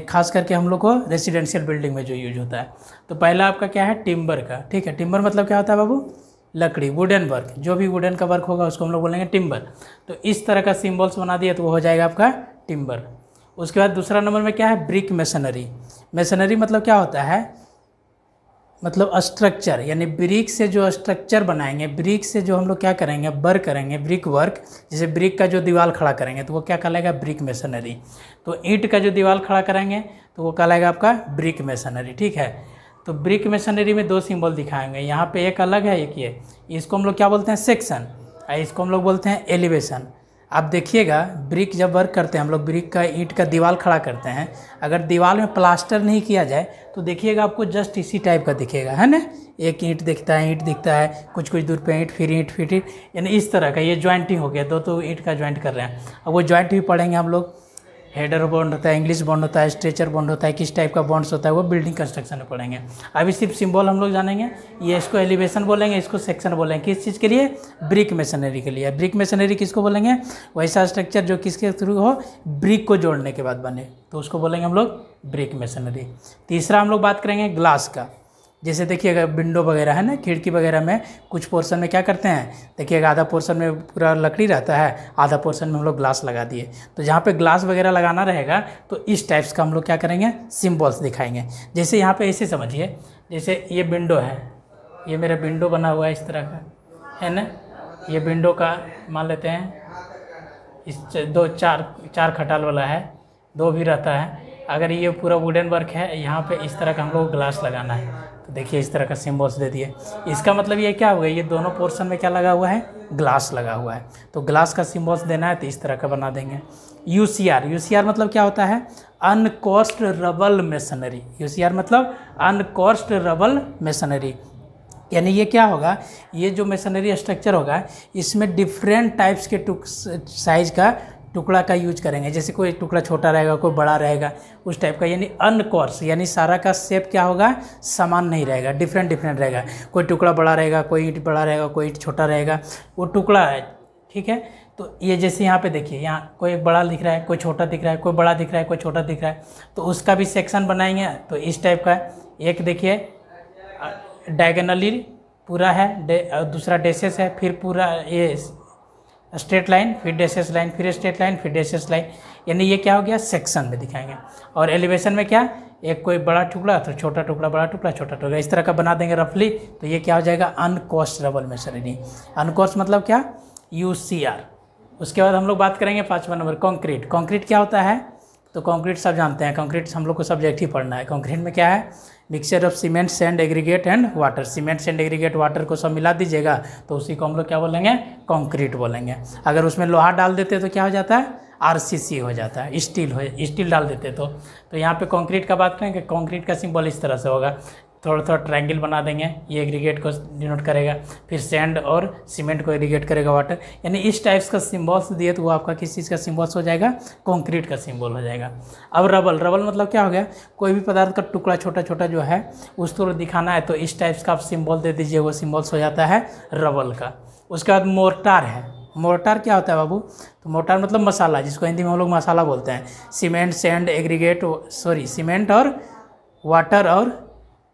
खास करके हम लोग को रेसिडेंशियल बिल्डिंग में जो यूज होता है, तो पहला आपका क्या है, टिम्बर का, ठीक है। टिम्बर मतलब क्या होता है बाबू, लकड़ी, वुडन वर्क, जो भी वुडन का वर्क होगा उसको हम लोग बोलेंगे टिम्बर। तो इस तरह का सिम्बॉल्स बना दिया तो वो हो जाएगा आपका टिम्बर। उसके बाद दूसरा नंबर में क्या है, ब्रिक मेसनरी। मेसनरी मतलब क्या होता है, मतलब स्ट्रक्चर, यानी ब्रिक से जो स्ट्रक्चर बनाएंगे, ब्रिक से जो हम लोग क्या करेंगे, वर्क करेंगे, ब्रिक वर्क। जैसे ब्रिक का जो दीवार खड़ा करेंगे तो वो क्या कहलाएगा, ब्रिक मेसनरी। तो ईंट का जो दीवार खड़ा कराएंगे तो वो कहलाएगा आपका ब्रिक मेसनरी। ठीक है, तो ब्रिक मेसनरी में दो सिंबल दिखाएंगे, यहाँ पे एक अलग है, एक ये। इसको हम लोग क्या बोलते हैं, सेक्शन, और इसको हम लोग बोलते हैं एलिवेशन। आप देखिएगा ब्रिक जब वर्क करते हैं हम लोग, ब्रिक का ईंट का दीवार खड़ा करते हैं, अगर दीवार में प्लास्टर नहीं किया जाए तो देखिएगा आपको जस्ट इसी टाइप का दिखेगा, है ना। एक ईंट दिखता है, ईंट दिखता है, कुछ कुछ दूर पे ईंट, फिर ईंट, फिर ईंट, यानी इस तरह का। ये ज्वाइंटिंग हो गया, दो तो ईंट का ज्वाइंट कर रहे हैं। अब वो ज्वाइंट भी पढ़ेंगे हम लोग। हेडर बॉन्ड होता है, इंग्लिश बॉन्ड होता है, स्ट्रेचर बॉन्ड होता है, किस टाइप का बॉन्ड्स होता है वो बिल्डिंग कंस्ट्रक्शन में पढ़ेंगे। अभी सिर्फ सिंबल हम लोग जानेंगे। ये इसको एलिवेशन बोलेंगे, इसको सेक्शन बोलेंगे। किस चीज़ के लिए, ब्रिक मेसनरी के लिए। ब्रिक मेसनरी किसको बोलेंगे, वैसा स्ट्रक्चर जो किसके थ्रू हो, ब्रिक को जोड़ने के बाद बने, तो उसको बोलेंगे हम लोग ब्रिक मेसनरी। तीसरा हम लोग बात करेंगे ग्लास का। जैसे देखिएगा विंडो वगैरह है ना, खिड़की वगैरह में कुछ पोर्शन में क्या करते हैं, देखिएगा आधा पोर्शन में पूरा लकड़ी रहता है, आधा पोर्शन में हम लोग ग्लास लगा दिए। तो जहाँ पे ग्लास वगैरह लगाना रहेगा तो इस टाइप्स का हम लोग क्या करेंगे, सिम्बॉल्स दिखाएंगे। जैसे यहाँ पे ऐसे समझिए, जैसे ये विंडो है, ये मेरा विंडो बना हुआ है इस तरह का, है ना। ये विंडो का मान लेते हैं, इस दो चार खटाल वाला है, दो भी रहता है। अगर ये पूरा वुडन वर्क है, यहाँ पे इस तरह का हम लोग ग्लास लगाना है, तो देखिए इस तरह का सिम्बॉल्स दे दिए। इसका मतलब ये क्या हो गया, ये दोनों पोर्शन में क्या लगा हुआ है, ग्लास लगा हुआ है। तो ग्लास का सिम्बॉल्स देना है तो इस तरह का बना देंगे। यूसीआर, यूसीआर मतलब क्या होता है, अनकोर्स्ड रबल मेसनरी। यूसीआर मतलब अनकोर्स्ड रबल मेसनरी, यानी ये क्या होगा, ये जो मेसनरी स्ट्रक्चर होगा इसमें डिफरेंट टाइप्स के साइज का टुकड़ा का यूज करेंगे। जैसे कोई टुकड़ा छोटा रहेगा, कोई बड़ा रहेगा, उस टाइप का। यानी अनकोर्स, यानी सारा का शेप क्या होगा, समान नहीं रहेगा, डिफरेंट डिफरेंट रहेगा। कोई टुकड़ा बड़ा रहेगा, कोई ईंट बड़ा रहेगा, कोई ईंट छोटा रहेगा, वो टुकड़ा है। ठीक है, तो ये जैसे यहाँ पे देखिए, यहाँ कोई बड़ा दिख रहा है, कोई छोटा दिख रहा है, कोई बड़ा दिख रहा है, कोई छोटा दिख रहा है, तो उसका भी सेक्शन बनाएंगे। तो इस टाइप का एक देखिए डायगोनली पूरा है, दूसरा डेसेस है, फिर पूरा ये स्ट्रेट लाइन, फिर डेसेस लाइन, फिर स्ट्रेट लाइन, फिर डेसेस लाइन, यानी ये क्या हो गया, सेक्शन में दिखाएंगे। और एलिवेशन में क्या, एक कोई बड़ा टुकड़ा तो छोटा टुकड़ा, बड़ा टुकड़ा छोटा टुकड़ा, इस तरह का बना देंगे रफली। तो ये क्या हो जाएगा, अनकोर्स्ड रबल मेसनरी। अनकोर्स्ड मतलब क्या, यूसीआर। उसके बाद हम लोग बात करेंगे 5वां नंबर, कंक्रीट। कंक्रीट क्या होता है, तो कंक्रीट सब जानते हैं, कंक्रीट हम लोग को सब्जेक्ट ही पढ़ना है। कंक्रीट में क्या है, mixture of cement, sand, aggregate and water. Cement, sand, aggregate, water को सब मिला दीजिएगा तो उसी को हम लोग क्या बोलेंगे, कंक्रीट बोलेंगे। अगर उसमें लोहा डाल देते तो क्या हो जाता है, आरसीसी हो जाता है, स्टील डाल देते तो यहाँ पे कंक्रीट का बात करेंगे। कंक्रीट का सिंबल इस तरह से होगा, थोड़ा थोड़ा ट्रायंगल बना देंगे, ये एग्रीगेट को डिनोट करेगा, फिर सैंड और सीमेंट को एग्रीगेट करेगा वाटर। यानी इस टाइप्स का सिम्बॉल्स दिए तो वो आपका किस चीज़ का सिम्बॉल्स हो जाएगा, कंक्रीट का सिंबल हो जाएगा। अब रबल, रबल मतलब क्या हो गया, कोई भी पदार्थ का टुकड़ा छोटा छोटा जो है उसको दिखाना है तो इस टाइप्स का आप सिम्बॉल दे दीजिए, वो सिम्बॉल्स हो जाता है रबल का। उसके बाद मोर्टार है। मोर्टार क्या होता है बाबू, तो मोर्टार मतलब मसाला, जिसको हिंदी में हम लोग मसाला बोलते हैं। सीमेंट, सैंड, एग्रीगेट, सीमेंट और वाटर और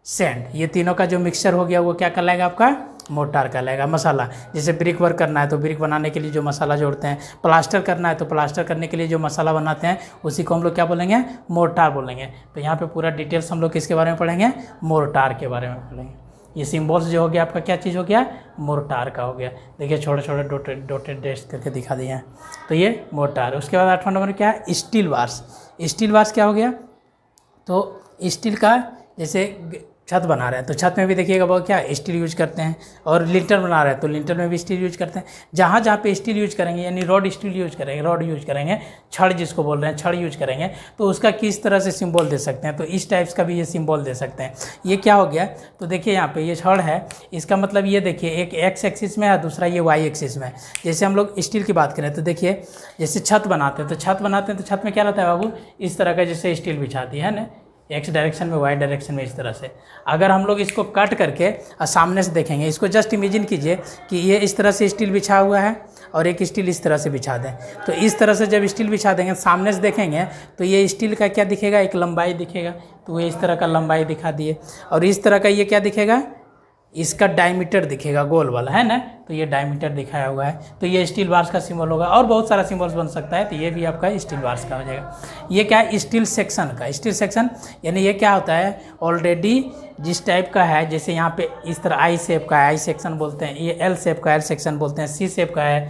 सैंड, ये तीनों का जो मिक्सचर हो गया वो क्या कहलाएगा, आपका मोर्टार कहलाएगा, मसाला। जैसे ब्रिक वर्क करना है तो ब्रिक बनाने के लिए जो मसाला जोड़ते हैं, प्लास्टर करना है तो प्लास्टर करने के लिए जो मसाला बनाते हैं उसी को हम लोग क्या बोलेंगे, मोर्टार बोलेंगे। तो यहाँ पे पूरा डिटेल्स हम लोग किसके बारे में पढ़ेंगे, मोर्टार के बारे में पढ़ेंगे। ये सिम्बॉल्स जो हो गया आपका क्या चीज़ हो गया, मोर्टार का हो गया। देखिए छोटे छोटे डॉटेड डैश करके दिखा दिए हैं, तो ये मोर्टार। उसके बाद 8वां नंबर क्या है, स्टील बार्स। स्टील बार्स क्या हो गया, तो स्टील का जैसे छत बना रहे हैं तो छत में भी देखिएगा वो क्या स्टील यूज करते हैं, और लिंटर बना रहे हैं तो लिंटर में भी स्टील यूज करते हैं। जहाँ जहाँ पे स्टील यूज करेंगे, यानी रॉड स्टील यूज करेंगे, रॉड यूज करेंगे, छड़ जिसको बोल रहे हैं छड़ यूज करेंगे, तो उसका किस तरह से सिंबल दे सकते हैं, तो इस टाइप्स का भी ये सिंबल दे सकते हैं। ये क्या हो गया, तो देखिए यहाँ पे ये छड़ है, इसका मतलब ये देखिए एक एक्स एक्सिस में है, दूसरा ये वाई एक्सिस में। जैसे हम लोग स्टील की बात करें तो देखिए जैसे छत बनाते हैं तो छत में क्या रहता है बाबू, इस तरह का जैसे स्टील बिछाती है ना, एक्स डायरेक्शन में, वाई डायरेक्शन में, इस तरह से। अगर हम लोग इसको कट करके सामने से देखेंगे, इसको जस्ट इमेजिन कीजिए कि ये इस तरह से स्टील बिछा हुआ है और एक स्टील इस तरह से बिछा दें, तो इस तरह से जब स्टील बिछा देंगे सामने से देखेंगे तो ये स्टील का क्या दिखेगा, एक लंबाई दिखेगा, तो ये इस तरह का लंबाई दिखा दिए। और इस तरह का ये क्या दिखेगा, इसका डायमीटर दिखेगा गोल वाला, है ना, तो ये डायमीटर दिखाया हुआ है, तो ये स्टील बार्स का सिंबल होगा। और बहुत सारा सिंबल्स बन सकता है, तो ये भी आपका स्टील बार्स का हो जाएगा। ये क्या है, स्टील सेक्शन का। स्टील सेक्शन यानी ये क्या होता है, ऑलरेडी जिस टाइप का है, जैसे यहाँ पे इस तरह आई शेप का है, आई सेक्शन बोलते हैं, ये एल शेप का एल सेक्शन बोलते हैं, सी शेप का है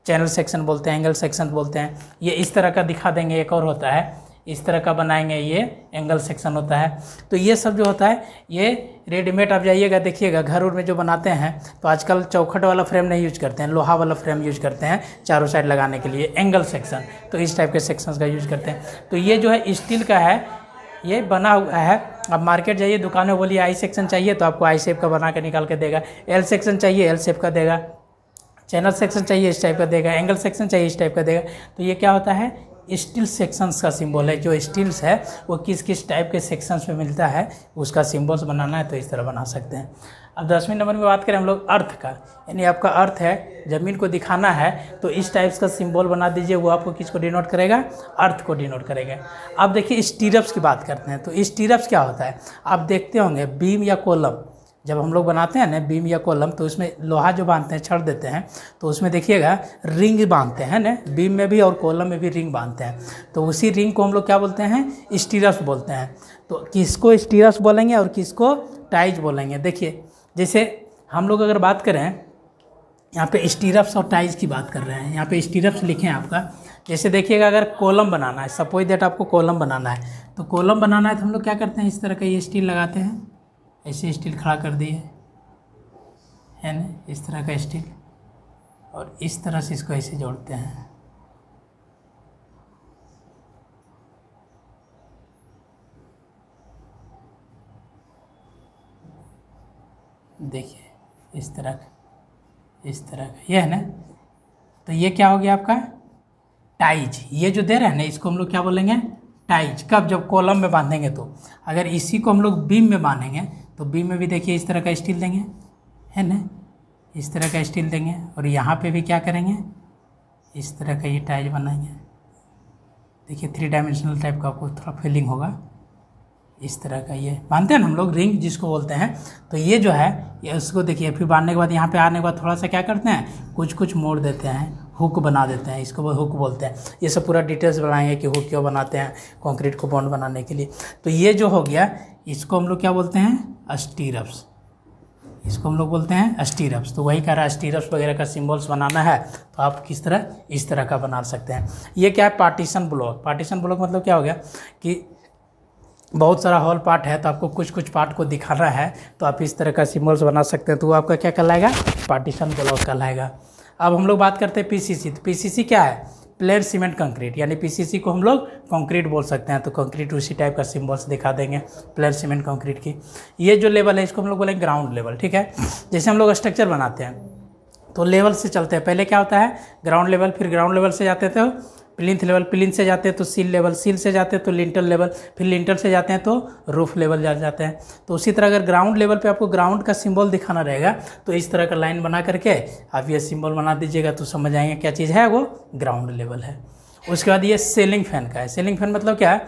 चैनल सेक्शन बोलते हैं, एंगल सेक्शन बोलते हैं। ये इस तरह का दिखा देंगे, एक और होता है इस तरह का बनाएंगे, ये एंगल सेक्शन होता है। तो ये सब जो होता है ये रेडीमेड आप जाइएगा देखिएगा घर उर में जो बनाते हैं, तो आजकल चौखट वाला फ्रेम नहीं यूज करते हैं, लोहा वाला फ्रेम यूज करते हैं चारों साइड लगाने के लिए, एंगल सेक्शन। तो इस टाइप के सेक्शंस का यूज करते हैं। तो ये जो है स्टील का है, ये बना हुआ है। अब मार्केट जाइए दुकान में बोलिए आई सेक्शन चाहिए तो आपको आई शेप का बना के निकाल के देगा, एल सेक्शन चाहिए एल शेप का देगा, चैनल सेक्शन चाहिए इस टाइप का देगा, एंगल सेक्शन चाहिए इस टाइप का देगा। तो ये क्या होता है, स्टील सेक्शंस का सिंबल है। जो स्टील्स है वो किस किस टाइप के सेक्शंस में मिलता है उसका सिंबल्स बनाना है, तो इस तरह बना सकते हैं। अब 10वें नंबर में बात करें हम लोग अर्थ का, यानी आपका अर्थ है, ज़मीन को दिखाना है, तो इस टाइप्स का सिंबल बना दीजिए। वो आपको किसको डिनोट करेगा, अर्थ को डिनोट करेगा। अब देखिए स्टीरप्स की बात करते हैं, तो स्टीरप्स क्या होता है, आप देखते होंगे बीम या कॉलम जब हम लोग बनाते हैं ना, बीम या कॉलम, तो उसमें लोहा जो बांधते हैं छड़ देते हैं, तो उसमें देखिएगा रिंग बांधते हैं ना, बीम में भी और कॉलम में भी रिंग बांधते हैं। तो उसी रिंग को हम लोग क्या बोलते हैं, स्टीरप्स बोलते हैं। तो किसको स्टीरप्स बोलेंगे और किसको टाइज बोलेंगे। देखिए जैसे हम लोग अगर बात करें यहाँ पे स्टीरप्स और टाइज की बात कर रहे हैं, यहाँ पे स्टीरप्स लिखे हैं आपका। जैसे देखिएगा अगर कॉलम बनाना है, सपोज दैट आपको कॉलम बनाना है, तो कॉलम बनाना है तो हम लोग क्या करते हैं, इस तरह का ये स्टील लगाते हैं, ऐसे स्टील खड़ा कर दिए है ना, इस तरह का स्टील, और इस तरह से इसको ऐसे जोड़ते हैं। देखिए इस तरह का ये है ना, तो ये क्या हो गया आपका टाइज। ये जो दे रहे हैं ना इसको हम लोग क्या बोलेंगे, टाइज। कब, जब कॉलम में बांधेंगे। तो अगर इसी को हम लोग बीम में बांधेंगे तो बीम में भी देखिए इस तरह का स्टील देंगे, है ना, इस तरह का स्टील देंगे, और यहाँ पे भी क्या करेंगे, इस तरह का ये टाइज बनाएंगे। देखिए 3 डायमेंशनल टाइप का आपको थोड़ा फीलिंग होगा। इस तरह का ये बांधते हैं ना हम लोग, रिंग जिसको बोलते हैं। तो ये जो है ये उसको देखिए, फिर बांधने के बाद यहाँ पे आने के बाद थोड़ा सा क्या करते हैं, कुछ मोड़ देते हैं, हुक बना देते हैं, इसको हुक बोलते हैं। ये सब पूरा डिटेल्स बनाएंगे कि हुक क्यों बनाते हैं कंक्रीट को बॉन्ड बनाने के लिए। तो ये जो हो गया इसको हम लोग क्या बोलते हैं, स्टीरप्स। इसको हम लोग बोलते हैं स्टीरप्स। तो वही कह रहा है स्टीरप्स वगैरह का सिंबल्स बनाना है तो आप किस तरह, इस तरह का बना सकते हैं। ये क्या है, पार्टीशन ब्लॉक। पार्टीशन ब्लॉक मतलब क्या हो गया कि बहुत सारा हॉल पार्ट है, तो आपको कुछ पार्ट को दिखाना है, तो आप इस तरह का सिंबल्स बना सकते हैं। तो वो आपका क्या कहलाएगा, पार्टीशन ब्लॉक कहलाएगा। अब हम लोग बात करते हैं पीसीसी। तो पीसीसी क्या है, प्लेन सीमेंट कंक्रीट, यानी पीसीसी को हम लोग कंक्रीट बोल सकते हैं। तो कंक्रीट उसी टाइप का सिंबल्स दिखा देंगे प्लेन सीमेंट कंक्रीट की। ये जो लेवल है इसको हम लोग बोलेंगे ग्राउंड लेवल, ठीक है। जैसे हम लोग स्ट्रक्चर बनाते हैं तो लेवल से चलते हैं, पहले क्या होता है ग्राउंड लेवल, फिर ग्राउंड लेवल से जाते थे प्लिंथ लेवल, प्लिंथ से जाते हैं तो सील लेवल, सील से जाते हैं तो लिंटल लेवल, फिर लिंटल से जाते हैं तो रूफ लेवल जाते हैं। तो उसी तरह अगर ग्राउंड लेवल पे आपको ग्राउंड का सिंबल दिखाना रहेगा तो इस तरह का लाइन बना करके आप ये सिंबल बना दीजिएगा, तो समझ आएंगे क्या चीज़ है, वो ग्राउंड लेवल है। उसके बाद ये सीलिंग फैन का है। सीलिंग फैन मतलब क्या है,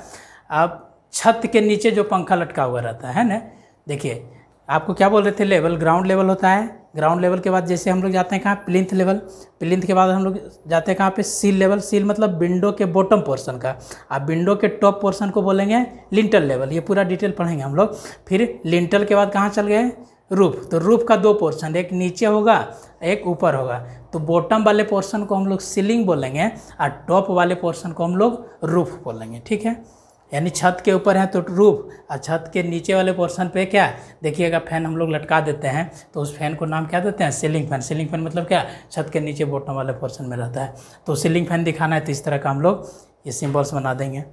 आप छत के नीचे जो पंखा लटका हुआ रहता है ना। देखिए आपको क्या बोल रहे थे, लेवल ग्राउंड लेवल होता है। ग्राउंड लेवल के बाद जैसे हम लोग जाते हैं कहाँ, प्लिंथ लेवल, प्लिंथ के बाद हम लोग जाते हैं कहाँ पे, सील लेवल। सील मतलब विंडो के बॉटम पोर्शन का, आप विंडो के टॉप पोर्शन को बोलेंगे लिंटल लेवल। ये पूरा डिटेल पढ़ेंगे हम लोग। फिर लिंटल के बाद कहाँ चल गए, रूफ। तो रूफ का 2 पोर्शन, एक नीचे होगा एक ऊपर होगा। तो बॉटम वाले पोर्शन को हम लोग सीलिंग बोलेंगे और टॉप वाले पोर्शन को हम लोग रूफ बोलेंगे, ठीक है। यानी छत के ऊपर है तो रूफ, और छत के नीचे वाले पोर्शन पे क्या देखिएगा फैन हम लोग लटका देते हैं, तो उस फैन को नाम क्या देते हैं, सीलिंग फैन। सीलिंग फैन मतलब क्या, छत के नीचे बॉटम वाले पोर्शन में रहता है। तो सीलिंग फैन दिखाना है तो इस तरह का हम लोग ये सिंबल्स बना देंगे।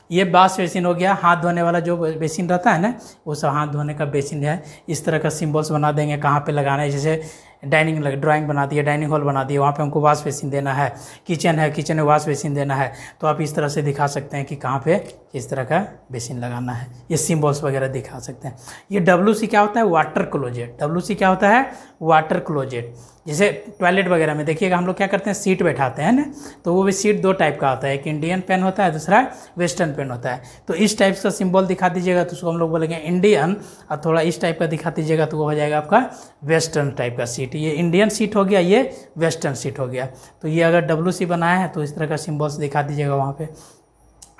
ये वॉश बेसिन हो गया, हाथ धोने वाला जो बेसिन रहता है ना, वो सब हाथ धोने का बेसिन है। इस तरह का सिंबल्स बना देंगे, कहाँ पे लगाना है। जैसे डाइनिंग ड्राइंग बना दिए, डाइनिंग हॉल बना दिए, वहाँ पे हमको वॉश बेसिन देना है, किचन है, किचन में वॉश बेसिन देना है, तो आप इस तरह से दिखा सकते हैं कि कहाँ पे किस तरह का बेसिन लगाना है। ये सिम्बॉल्स वगैरह दिखा सकते हैं। ये WC क्या होता है? Water closet. WC क्या होता है? Water closet. जैसे टॉयलेट वगैरह में देखिएगा हम लोग क्या करते हैं, सीट बैठाते हैं ना, तो वो भी सीट दो टाइप का होता है, एक इंडियन पेन होता है, दूसरा वेस्टर्न पेन होता है। तो इस टाइप का सिंबल दिखा दीजिएगा तो उसको हम लोग बोलेंगे इंडियन, और थोड़ा इस टाइप का दिखा दीजिएगा तो वो हो जाएगा आपका वेस्टर्न टाइप का सीट। ये इंडियन सीट हो गया, ये वेस्टर्न सीट हो गया। तो ये अगर WC बनाया है तो इस तरह का सिम्बल्स दिखा दीजिएगा वहाँ पे।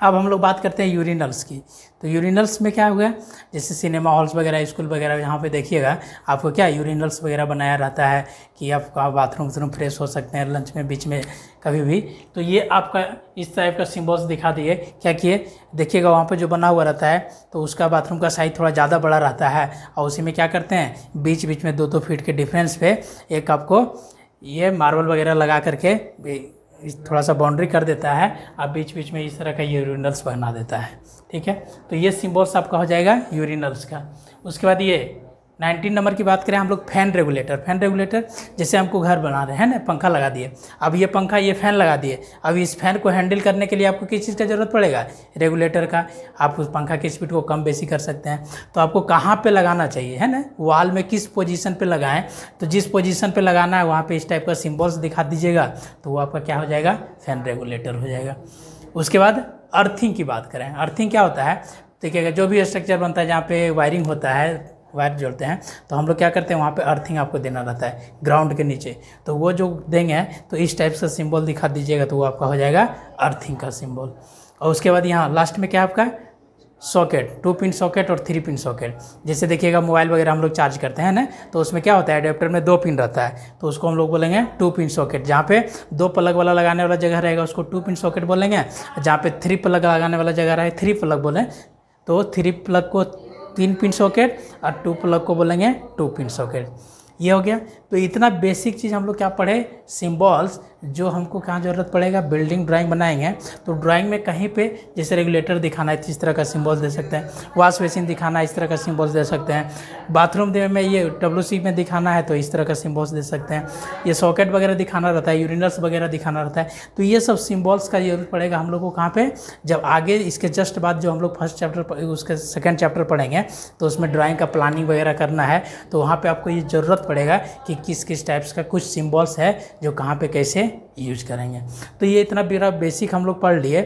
अब हम लोग बात करते हैं यूरिनल्स की। तो यूरिनल्स में क्या हुआ, जैसे सिनेमा हॉल्स वगैरह, स्कूल वगैरह, यहाँ पे देखिएगा आपको क्या यूरिनल्स वगैरह बनाया रहता है कि आपका बाथरूम फ्रेश हो सकते हैं लंच में, बीच में कभी भी। तो ये आपका इस टाइप का सिम्बल्स दिखा दिए। क्या किए, देखिएगा वहाँ पे जो बना हुआ रहता है तो उसका बाथरूम का साइज थोड़ा ज़्यादा बड़ा रहता है, और उसी में क्या करते हैं, बीच बीच में 2-2 फीट के डिफरेंस पे एक आपको ये मार्बल वगैरह लगा करके थोड़ा सा बाउंड्री कर देता है, अब बीच बीच में इस तरह का यूरिनल्स बना देता है। ठीक है, तो ये सिम्बल्स आपका हो जाएगा यूरिनल्स का। उसके बाद ये 19 नंबर की बात करें हम लोग, फैन रेगुलेटर। फैन रेगुलेटर जैसे हमको घर बना रहे हैं ना, पंखा लगा दिए, अब ये पंखा, ये फैन लगा दिए, अब इस फैन को हैंडल करने के लिए आपको किस चीज़ का ज़रूरत पड़ेगा, रेगुलेटर का। आप उस पंखा की स्पीड को कम बेसी कर सकते हैं। तो आपको कहाँ पे लगाना चाहिए, है ना, वॉल में किस पोजीशन पे लगाएं, तो जिस पोजीशन पे लगाना है वहाँ पे इस टाइप का सिम्बल्स दिखा दीजिएगा तो वो आपका क्या हो जाएगा, फैन रेगुलेटर हो जाएगा। उसके बाद अर्थिंग की बात करें। अर्थिंग क्या होता है, देखिएगा जो भी स्ट्रक्चर बनता है जहाँ पे वायरिंग होता है, वायर जोड़ते हैं, तो हम लोग क्या करते हैं वहाँ पे अर्थिंग आपको देना रहता है ग्राउंड के नीचे। तो वो जो देंगे तो इस टाइप से सिंबल दिखा दीजिएगा तो वो आपका हो जाएगा अर्थिंग का सिंबल। और उसके बाद यहाँ लास्ट में क्या आपका सॉकेट, 2 पिन सॉकेट और 3 पिन सॉकेट। जैसे देखिएगा मोबाइल वगैरह हम लोग चार्ज करते हैं ना, तो उसमें क्या होता है, एडेप्टर में 2 पिन रहता है, तो उसको हम लोग बोलेंगे 2 पिन सॉकेट। जहाँ पे 2 प्लग वाला लगाने वाला जगह रहेगा उसको 2 पिन सॉकेट बोलेंगे, जहाँ पे 3 प्लग लगाने वाला जगह रहे 3 प्लग बोलें तो 3 प्लग को 3 पिन सॉकेट और 2 प्लग को बोलेंगे 2 पिन सॉकेट। ये हो गया। तो इतना बेसिक चीज़ हम लोग क्या पढ़े, सिंबल्स, जो हमको कहाँ ज़रूरत पड़ेगा, बिल्डिंग ड्राइंग बनाएंगे तो ड्राइंग में कहीं पे जैसे रेगुलेटर दिखाना है इस तरह का सिंबल्स दे सकते हैं, वॉश बेसिन दिखाना है इस तरह का सिंबल्स दे सकते हैं, बाथरूम में ये WC में दिखाना है तो इस तरह का सिंबल्स दे सकते हैं, ये सॉकेट वगैरह दिखाना रहता है, यूरिनल्स वगैरह दिखाना रहता है। तो ये सब सिंबल्स का जरूरत पड़ेगा हम लोग को कहाँ पे, जब आगे इसके जस्ट बाद जो हम लोग फर्स्ट चैप्टर उसके सेकेंड चैप्टर पढ़ेंगे तो उसमें ड्राइंग का प्लानिंग वगैरह करना है, तो वहाँ पर आपको ये ज़रूरत पड़ेगा कि किस किस टाइप्स का कुछ सिंबल्स है जो कहाँ पे कैसे यूज करेंगे। तो ये इतना पूरा बेसिक हम लोग पढ़ लिए।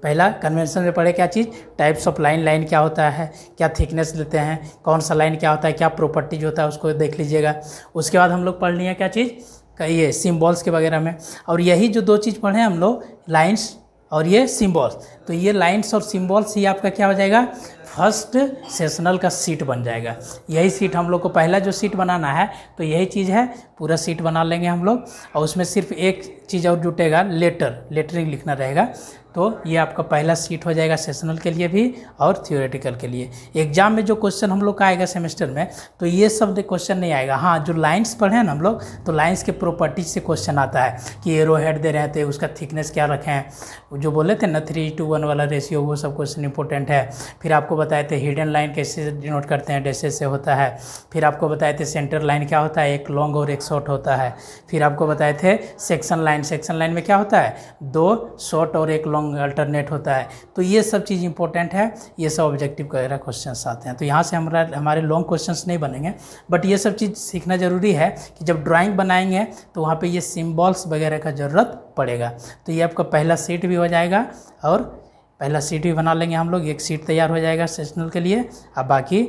पहला कन्वेंशन में पढ़े क्या चीज़, टाइप्स ऑफ लाइन, लाइन क्या होता है, क्या थिकनेस लेते हैं, कौन सा लाइन क्या होता है, क्या प्रॉपर्टीज होता है उसको देख लीजिएगा। उसके बाद हम लोग पढ़ लिए क्या चीज़ का, ये सिम्बल्स के वगैरह में। और यही जो 2 चीज़ पढ़े हम लोग, लाइन्स और ये सिम्बल्स, तो ये लाइन्स और सिम्बल्स ही आपका क्या हो जाएगा, फर्स्ट सेशनल का सीट बन जाएगा। यही सीट हम लोग को पहला जो सीट बनाना है तो यही चीज़ है, पूरा सीट बना लेंगे हम लोग। और उसमें सिर्फ एक चीज़ और जुटेगा, लेटरिंग लिखना रहेगा। तो ये आपका पहला सीट हो जाएगा सेशनल के लिए भी और थियोरेटिकल के लिए। एग्जाम में जो क्वेश्चन हम लोग का आएगा सेमेस्टर में तो ये सब क्वेश्चन नहीं आएगा। हाँ, जो लाइंस पढ़े हैं ना हम लोग, तो लाइंस के प्रॉपर्टीज से क्वेश्चन आता है कि एरो हेड दे रहे थे उसका थिकनेस क्या रखें, जो बोले थे ना 3:1 वाला रेशियो, वो सब क्वेश्चन इंपॉर्टेंट है। फिर आपको बताए थे हिडन लाइन कैसे डिनोट करते हैं, डैशेस से होता है। फिर आपको बताए थे सेंटर लाइन क्या होता है, एक लॉन्ग और एक शॉर्ट होता है। फिर आपको बताए थे सेक्शन लाइन में क्या होता है, 2 शॉर्ट और एक लॉन्ग अल्टरनेट होता है। तो ये सब चीज़ इंपॉर्टेंट है, ये सब ऑब्जेक्टिव वगैरह क्वेश्चंस आते हैं। तो यहाँ से हमारे लॉन्ग क्वेश्चंस नहीं बनेंगे, बट ये सब चीज़ सीखना ज़रूरी है कि जब ड्राइंग बनाएंगे तो वहाँ पे ये सिम्बल्स वगैरह का ज़रूरत पड़ेगा। तो ये आपका पहला सीट भी हो जाएगा और पहला सीट भी बना लेंगे हम लोग, एक सीट तैयार हो जाएगा सेशनल के लिए। अब बाकी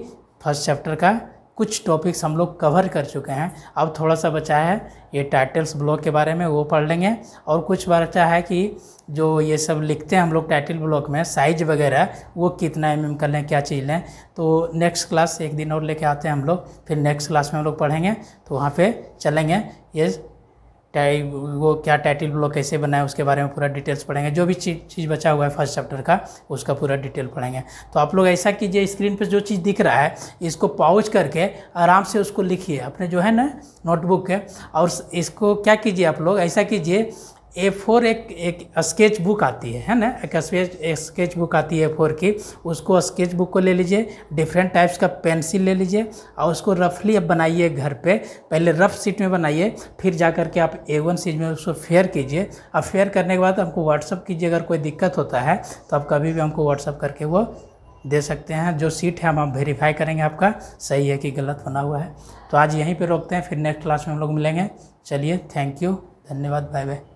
फर्स्ट चैप्टर का कुछ टॉपिक्स हम लोग कवर कर चुके हैं, अब थोड़ा सा बचा है ये टाइटल्स ब्लॉक के बारे में, वो पढ़ लेंगे। और कुछ बचा है कि जो ये सब लिखते हैं हम लोग टाइटल ब्लॉक में, साइज वगैरह वो कितना mm कर लें, क्या चीज़ लें। तो नेक्स्ट क्लास एक दिन और लेके आते हैं हम लोग, फिर नेक्स्ट क्लास में हम लोग पढ़ेंगे, तो वहाँ पे चलेंगे ये वो क्या टाइटल ब्लॉक कैसे बनाए उसके बारे में पूरा डिटेल्स पढ़ेंगे। जो भी चीज़ बचा हुआ है फर्स्ट चैप्टर का उसका पूरा डिटेल पढ़ेंगे। तो आप लोग ऐसा कीजिए, स्क्रीन पे जो चीज़ दिख रहा है इसको पॉज करके आराम से उसको लिखिए अपने जो है ना नोटबुक के, और इसको क्या कीजिए आप लोग, ऐसा कीजिए A4 एक स्केच बुक आती है ना, एक स्केच बुक आती है A4 की, उसको स्केच बुक को ले लीजिए, डिफरेंट टाइप्स का पेंसिल ले लीजिए और उसको रफली अब बनाइए घर पे। पहले रफ शीट में बनाइए, फिर जा कर के आप A1 शीट में उसको फेयर कीजिए। अब फेयर करने के बाद हमको व्हाट्सअप कीजिए। अगर कोई दिक्कत होता है तो आप कभी भी हमको व्हाट्सअप करके वो दे सकते हैं। जो सीट है हम वेरीफाई करेंगे आपका सही है कि गलत बना हुआ है। तो आज यहीं पे रोकते हैं, फिर नेक्स्ट क्लास में हम लोग मिलेंगे। चलिए, थैंक यू, धन्यवाद, बाय बाय।